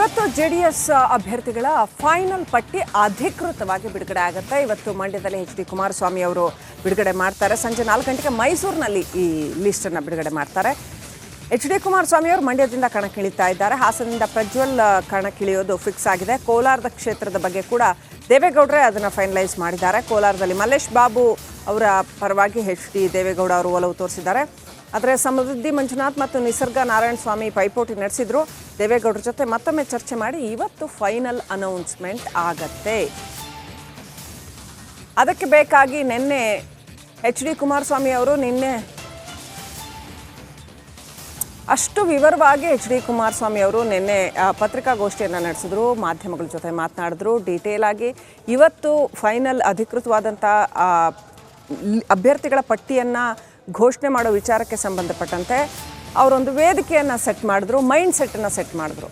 ಇವತ್ತು ಜೆಡಿಎಸ್ ಅಭ್ಯರ್ಥಿಗಳ ಫೈನಲ್ ಪಟ್ಟಿ ಅಧಿಕೃತವಾಗಿ ಬಿಡುಗಡೆ ಆಗುತ್ತೆ. ಇವತ್ತು ಮಂಡ್ಯದಲ್ಲಿ ಎಚ್ ಡಿ ಕುಮಾರಸ್ವಾಮಿ ಅವರು ಬಿಡುಗಡೆ ಮಾಡ್ತಾರೆ. ಸಂಜೆ 4 ಗಂಟೆಗೆ ಮೈಸೂರಿನಲ್ಲಿ ಈ ಲಿಸ್ಟನ್ನು ಬಿಡುಗಡೆ ಮಾಡ್ತಾರೆ. ಎಚ್ ಡಿ ಕುಮಾರಸ್ವಾಮಿ ಅವರು ಮಂಡ್ಯದಿಂದ ಕಣಕ್ಕಿಳಿತಾ ಇದ್ದಾರೆ. ಹಾಸನದಿಂದ ಪ್ರಜ್ವಲ್ ಕಣಕ್ಕಿಳಿಯೋದು ಫಿಕ್ಸ್ ಆಗಿದೆ. ಕೋಲಾರದ ಕ್ಷೇತ್ರದ ಬಗ್ಗೆ ಕೂಡ ದೇವೇಗೌಡರೇ ಅದನ್ನು ಫೈನಲೈಸ್ ಮಾಡಿದ್ದಾರೆ. ಕೋಲಾರದಲ್ಲಿ ಮಲ್ಲೇಶ್ ಬಾಬು ಅವರ ಪರವಾಗಿ ಎಚ್ ಡಿ ದೇವೇಗೌಡ ಅವರು ಒಲವು ತೋರಿಸಿದ್ದಾರೆ. ಆದರೆ ಸಮೃದ್ಧಿ ಮಂಜುನಾಥ್ ಮತ್ತು ನಿಸರ್ಗ ನಾರಾಯಣ ಸ್ವಾಮಿ ಪೈಪೋಟಿ ನಡೆಸಿದ್ರು. ದೇವೇಗೌಡರ ಜೊತೆ ಮತ್ತೊಮ್ಮೆ ಚರ್ಚೆ ಮಾಡಿ ಇವತ್ತು ಫೈನಲ್ ಅನೌನ್ಸ್ಮೆಂಟ್ ಆಗತ್ತೆ. ಅದಕ್ಕೆ ಬೇಕಾಗಿ ನಿನ್ನೆ ಎಚ್ ಡಿ ಕುಮಾರಸ್ವಾಮಿ ಅವರು ಅಷ್ಟು ವಿವರವಾಗಿ ಎಚ್ ಡಿ ಕುಮಾರಸ್ವಾಮಿ ಅವರು ನಿನ್ನೆ ಪತ್ರಿಕಾಗೋಷ್ಠಿಯನ್ನು ನಡೆಸಿದ್ರು, ಮಾಧ್ಯಮಗಳ ಜೊತೆ ಮಾತನಾಡಿದ್ರು ಡೀಟೇಲ್ ಆಗಿ. ಇವತ್ತು ಫೈನಲ್ ಅಧಿಕೃತವಾದಂಥ ಅಭ್ಯರ್ಥಿಗಳ ಪಟ್ಟಿಯನ್ನು ಘೋಷಣೆ ಮಾಡೋ ವಿಚಾರಕ್ಕೆ ಸಂಬಂಧಪಟ್ಟಂತೆ ಅವರೊಂದು ವೇದಿಕೆಯನ್ನು ಸೆಟ್ ಮಾಡಿದ್ರು, ಮೈಂಡ್ ಸೆಟ್ಟನ್ನು ಸೆಟ್ ಮಾಡಿದ್ರು.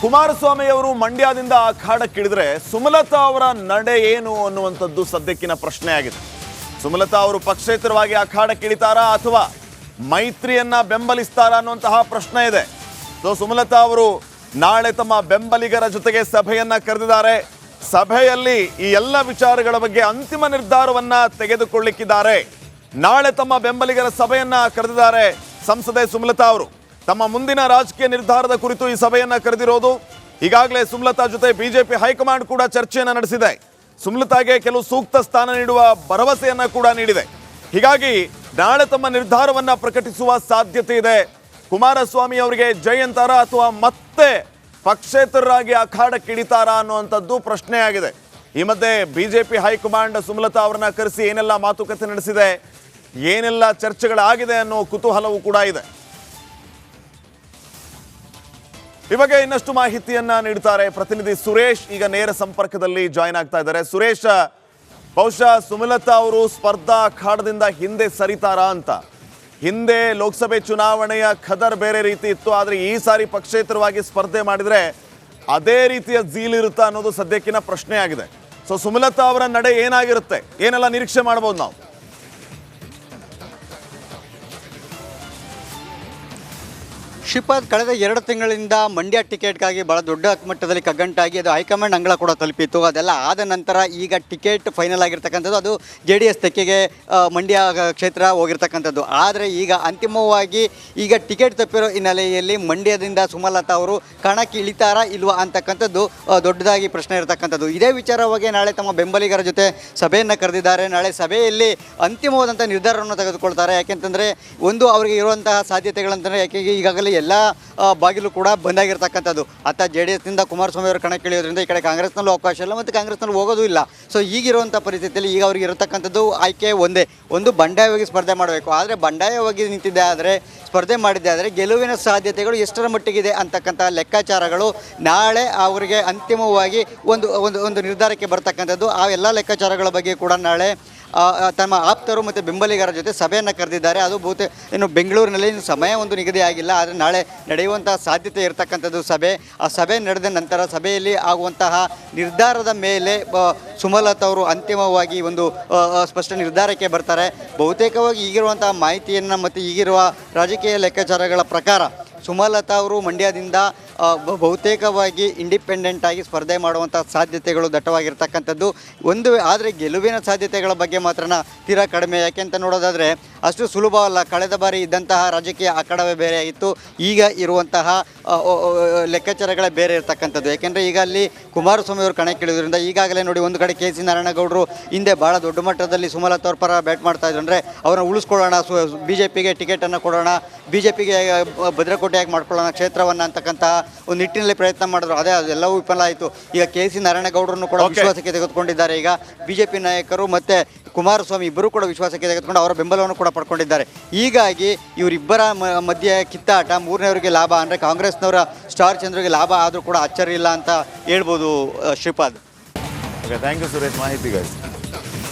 ಕುಮಾರಸ್ವಾಮಿ ಅವರು ಮಂಡ್ಯದಿಂದ ಅಖಾಡಕ್ಕಿಳಿದ್ರೆ ಸುಮಲತಾ ಅವರ ನಡೆ ಏನು ಅನ್ನುವಂಥದ್ದು ಸದ್ಯಕ್ಕಿನ ಪ್ರಶ್ನೆ ಆಗಿದೆ. ಸುಮಲತಾ ಅವರು ಪಕ್ಷೇತರವಾಗಿ ಅಖಾಡಕ್ಕಿಳಿತಾರಾ ಅಥವಾ ಮೈತ್ರಿಯನ್ನ ಬೆಂಬಲಿಸ್ತಾರಾ ಅನ್ನುವಂತಹ ಪ್ರಶ್ನೆ ಇದೆ. ಸೊ ಸುಮಲತಾ ಅವರು ನಾಳೆ ತಮ್ಮ ಬೆಂಬಲಿಗರ ಜೊತೆಗೆ ಸಭೆಯನ್ನ ಕರೆದಿದ್ದಾರೆ. ಸಭೆಯಲ್ಲಿ ಈ ಎಲ್ಲ ವಿಚಾರಗಳ ಬಗ್ಗೆ ಅಂತಿಮ ನಿರ್ಧಾರವನ್ನ ತೆಗೆದುಕೊಳ್ಳಿಕ್ಕಿದ್ದಾರೆ. ನಾಳೆ ತಮ್ಮ ಬೆಂಬಲಿಗರ ಸಭೆಯನ್ನ ಕರೆದಿದ್ದಾರೆ ಸಂಸದೆ ಸುಮಲತಾ ಅವರು. ತಮ್ಮ ಮುಂದಿನ ರಾಜಕೀಯ ನಿರ್ಧಾರದ ಕುರಿತು ಈ ಸಭೆಯನ್ನ ಕರೆದಿರೋದು. ಈಗಾಗಲೇ ಸುಮಲತಾ ಜೊತೆ ಬಿಜೆಪಿ ಹೈಕಮಾಂಡ್ ಕೂಡ ಚರ್ಚೆಯನ್ನ ನಡೆಸಿದೆ. ಸುಮಲತಾಗೆ ಕೆಲವು ಸೂಕ್ತ ಸ್ಥಾನ ನೀಡುವ ಭರವಸೆಯನ್ನ ಕೂಡ ನೀಡಿದೆ. ಹೀಗಾಗಿ ನಾಳೆ ತಮ್ಮ ನಿರ್ಧಾರವನ್ನ ಪ್ರಕಟಿಸುವ ಸಾಧ್ಯತೆ ಇದೆ. ಕುಮಾರಸ್ವಾಮಿ ಅವರಿಗೆ ಜೈ ಅಂತಾರಾ ಅಥವಾ ಮತ್ತೆ ಪಕ್ಷೇತರರಾಗಿ ಅಖಾಡಕ್ಕಿಳಿತಾರಾ ಅನ್ನುವಂಥದ್ದು ಪ್ರಶ್ನೆ ಆಗಿದೆ. ಈ ಮಧ್ಯೆ ಬಿಜೆಪಿ ಹೈಕಮಾಂಡ್ ಸುಮಲತಾ ಅವರನ್ನ ಕರೆಸಿ ಏನೆಲ್ಲ ಮಾತುಕತೆ ನಡೆಸಿದೆ, ಏನೆಲ್ಲ ಚರ್ಚೆಗಳಾಗಿದೆ ಅನ್ನೋ ಕುತೂಹಲವೂ ಕೂಡ ಇದೆ. ಈ ಬಗ್ಗೆ ಇನ್ನಷ್ಟು ಮಾಹಿತಿಯನ್ನ ನೀಡುತ್ತಾರೆ ಪ್ರತಿನಿಧಿ ಸುರೇಶ್. ಈಗ ನೇರ ಸಂಪರ್ಕದಲ್ಲಿ ಜಾಯ್ನ್ ಆಗ್ತಾ ಇದ್ದಾರೆ. ಸುರೇಶ್, ಬಹುಶಃ ಸುಮಲತಾ ಅವರು ಸ್ಪರ್ಧಾ ಅಖಾಡದಿಂದ ಹಿಂದೆ ಸರಿತಾರಾ ಅಂತ. ಹಿಂದೆ ಲೋಕಸಭೆ ಚುನಾವಣೆಯ ಖದರ್ ಬೇರೆ ರೀತಿ ಇತ್ತು, ಆದರೆ ಈ ಸಾರಿ ಪಕ್ಷೇತರವಾಗಿ ಸ್ಪರ್ಧೆ ಮಾಡಿದ್ರೆ ಅದೇ ರೀತಿಯ ಜೀಲಿರುತ್ತಾ ಅನ್ನೋದು ಸದ್ಯಕ್ಕಿನ ಪ್ರಶ್ನೆ ಆಗಿದೆ. ಸೊ ಸುಮಲತಾ ಅವರ ನಡೆ ಏನಾಗಿರುತ್ತೆ, ಏನೆಲ್ಲ ನಿರೀಕ್ಷೆ ಮಾಡಬಹುದು ನಾವು? ಶ್ರೀಪಾದ್, ಕಳೆದ 2 ತಿಂಗಳಿಂದ ಮಂಡ್ಯ ಟಿಕೆಟ್ಗಾಗಿ ಭಾಳ ದೊಡ್ಡ ಮಟ್ಟದಲ್ಲಿ ಕಗ್ಗಂಟಾಗಿ ಅದು ಹೈಕಮಾಂಡ್ ಅಂಗಳ ಕೂಡ ತಲುಪಿತ್ತು. ಅದೆಲ್ಲ ಆದ ನಂತರ ಈಗ ಟಿಕೆಟ್ ಫೈನಲ್ ಆಗಿರ್ತಕ್ಕಂಥದ್ದು ಅದು JDS ತೆಕ್ಕೆಗೆ ಮಂಡ್ಯ ಕ್ಷೇತ್ರ ಹೋಗಿರ್ತಕ್ಕಂಥದ್ದು. ಆದರೆ ಈಗ ಅಂತಿಮವಾಗಿ ಈಗ ಟಿಕೆಟ್ ತಪ್ಪಿರೋ ಹಿನ್ನೆಲೆಯಲ್ಲಿ ಮಂಡ್ಯದಿಂದ ಸುಮಲತಾ ಅವರು ಕಣಕ್ಕೆ ಇಳಿತಾರಾ ಇಲ್ವಾ ಅಂತಕ್ಕಂಥದ್ದು ದೊಡ್ಡದಾಗಿ ಪ್ರಶ್ನೆ ಇರತಕ್ಕಂಥದ್ದು. ಇದೇ ವಿಚಾರವಾಗಿ ನಾಳೆ ತಮ್ಮ ಬೆಂಬಲಿಗರ ಜೊತೆ ಸಭೆಯನ್ನು ಕರೆದಿದ್ದಾರೆ. ನಾಳೆ ಸಭೆಯಲ್ಲಿ ಅಂತಿಮವಾದಂಥ ನಿರ್ಧಾರವನ್ನು ತೆಗೆದುಕೊಳ್ತಾರೆ. ಯಾಕೆಂತಂದರೆ ಒಂದು ಅವರಿಗೆ ಇರುವಂತಹ ಸಾಧ್ಯತೆಗಳಂತಂದರೆ ಯಾಕೆ ಈಗಾಗಲೇ ಎಲ್ಲ ಬಾಗಿಲು ಕೂಡ ಬಂದಾಗಿರ್ತಕ್ಕಂಥದ್ದು. ಅತ್ತ JDSನಿಂದ ಕುಮಾರಸ್ವಾಮಿ ಅವರು ಕಣಕ್ಕಿಳಿಯೋದ್ರಿಂದ ಈ ಕಡೆ ಕಾಂಗ್ರೆಸ್ನಲ್ಲೂ ಅವಕಾಶ ಇಲ್ಲ ಮತ್ತು ಕಾಂಗ್ರೆಸ್ನಲ್ಲಿ ಹೋಗೋದು ಇಲ್ಲ. ಸೊ ಈಗಿರುವಂಥ ಪರಿಸ್ಥಿತಿಯಲ್ಲಿ ಈಗ ಅವ್ರಿಗೆ ಇರತಕ್ಕಂಥದ್ದು ಆಯ್ಕೆ ಒಂದು ಬಂಡಾಯವಾಗಿ ಸ್ಪರ್ಧೆ ಮಾಡಬೇಕು. ಆದರೆ ಬಂಡಾಯವಾಗಿ ನಿಂತಿದ್ದೆ ಆದರೆ ಸ್ಪರ್ಧೆ ಮಾಡಿದ್ದೆ ಆದರೆ ಗೆಲುವಿನ ಸಾಧ್ಯತೆಗಳು ಎಷ್ಟರ ಮಟ್ಟಿಗಿದೆ ಅಂತಕ್ಕಂಥ ಲೆಕ್ಕಾಚಾರಗಳು ನಾಳೆ ಅವರಿಗೆ ಅಂತಿಮವಾಗಿ ಒಂದು ನಿರ್ಧಾರಕ್ಕೆ ಬರ್ತಕ್ಕಂಥದ್ದು. ಆ ಎಲ್ಲ ಲೆಕ್ಕಾಚಾರಗಳ ಬಗ್ಗೆ ಕೂಡ ನಾಳೆ ತಮ್ಮ ಆಪ್ತರು ಮತ್ತು ಬೆಂಬಲಿಗರ ಜೊತೆ ಸಭೆಯನ್ನು ಕರೆದಿದ್ದಾರೆ. ಅದು ಬಹುತೇಕ ಇನ್ನು ಬೆಂಗಳೂರಿನಲ್ಲಿ ಸಮಯ ಒಂದು ನಿಗದಿ ಆಗಿಲ್ಲ, ಆದರೆ ನಾಳೆ ನಡೆಯುವಂಥ ಸಾಧ್ಯತೆ ಇರತಕ್ಕಂಥದ್ದು ಸಭೆ. ಆ ಸಭೆ ನಡೆದ ನಂತರ ಸಭೆಯಲ್ಲಿ ಆಗುವಂತಹ ನಿರ್ಧಾರದ ಮೇಲೆ ಸುಮಲತಾ ಅವರು ಅಂತಿಮವಾಗಿ ಒಂದು ಸ್ಪಷ್ಟ ನಿರ್ಧಾರಕ್ಕೆ ಬರ್ತಾರೆ. ಬಹುತೇಕವಾಗಿ ಈಗಿರುವಂತಹ ಮಾಹಿತಿಯನ್ನು ಮತ್ತು ಈಗಿರುವ ರಾಜಕೀಯ ಲೆಕ್ಕಾಚಾರಗಳ ಪ್ರಕಾರ ಸುಮಲತಾ ಅವರು ಮಂಡ್ಯದಿಂದ ಬಹುತೇಕವಾಗಿ ಇಂಡಿಪೆಂಡೆಂಟ್ ಆಗಿ ಸ್ಪರ್ಧೆ ಮಾಡುವಂಥ ಸಾಧ್ಯತೆಗಳು ದಟ್ಟವಾಗಿರ್ತಕ್ಕಂಥದ್ದು. ಆದರೆ ಗೆಲುವಿನ ಸಾಧ್ಯತೆಗಳ ಬಗ್ಗೆ ಮಾತ್ರ ತೀರಾ ಕಡಿಮೆ. ಯಾಕೆಂತ ನೋಡೋದಾದರೆ ಅಷ್ಟು ಸುಲಭವಲ್ಲ. ಕಳೆದ ಬಾರಿ ಇದ್ದಂತಹ ರಾಜಕೀಯ ಅಖಾಡವೇ ಬೇರೆ ಆಗಿತ್ತು, ಈಗ ಇರುವಂತಹ ಲೆಕ್ಕಾಚಾರಗಳೇ ಬೇರೆ ಇರತಕ್ಕಂಥದ್ದು. ಯಾಕೆಂದರೆ ಈಗ ಅಲ್ಲಿ ಕುಮಾರಸ್ವಾಮಿ ಅವರು ಕಣಕ್ಕಿಳಿಯೋದ್ರಿಂದ ಈಗಾಗಲೇ ನೋಡಿ ಒಂದು ಕಡೆ KC ನಾರಾಯಣಗೌಡರು ಹಿಂದೆ ಭಾಳ ದೊಡ್ಡ ಮಟ್ಟದಲ್ಲಿ ಸುಮಲತಾ ಅವ್ರ ಪರ ಬ್ಯಾಟ್ ಮಾಡ್ತಾಯಿದ್ರು. ಅಂದರೆ ಅವ್ರನ್ನ ಉಳಿಸ್ಕೊಳ್ಳೋಣ, BJPಗೆ ಟಿಕೆಟನ್ನು ಕೊಡೋಣ, BJPಗೆ ಭದ್ರಕೋಟೆಯಾಗಿ ಮಾಡ್ಕೊಳ್ಳೋಣ ಕ್ಷೇತ್ರವನ್ನು ಅಂತಕ್ಕಂತಹ ಒಂದು ನಿಟ್ಟಿನಲ್ಲಿ ಪ್ರಯತ್ನ ಮಾಡಿದ್ರು. ಅದೆಲ್ಲವೂ ವಿಫಲ ಆಯಿತು. ಈಗ KC ನಾರಾಯಣಗೌಡರನ್ನು ಕೂಡ ವಿಶ್ವಾಸಕ್ಕೆ ತೆಗೆದುಕೊಂಡಿದ್ದಾರೆ. ಈಗ BJP ನಾಯಕರು ಮತ್ತು ಕುಮಾರಸ್ವಾಮಿ ಇಬ್ಬರು ಕೂಡ ವಿಶ್ವಾಸಕ್ಕೆ ತೆಗೆದುಕೊಂಡು ಅವರ ಬೆಂಬಲವನ್ನು ಕೂಡ ಪಡ್ಕೊಂಡಿದ್ದಾರೆ. ಹೀಗಾಗಿ ಇವರಿಬ್ಬರ ಮಧ್ಯೆ ಕಿತ್ತಾಟ, ಮೂರನೇವರಿಗೆ ಲಾಭ ಅಂದರೆ ಕಾಂಗ್ರೆಸ್ನವರ ಸ್ಟಾರ್ ಚಂದ್ರಿಗೆ ಲಾಭ ಆದರೂ ಕೂಡ ಅಚ್ಚರಿ ಇಲ್ಲ ಅಂತ ಹೇಳ್ಬೋದು ಶ್ರೀಪಾದ್. ಥ್ಯಾಂಕ್ ಯು ಸುರೇಶ್ ಮಾಹಿತಿಗಾಗಿ.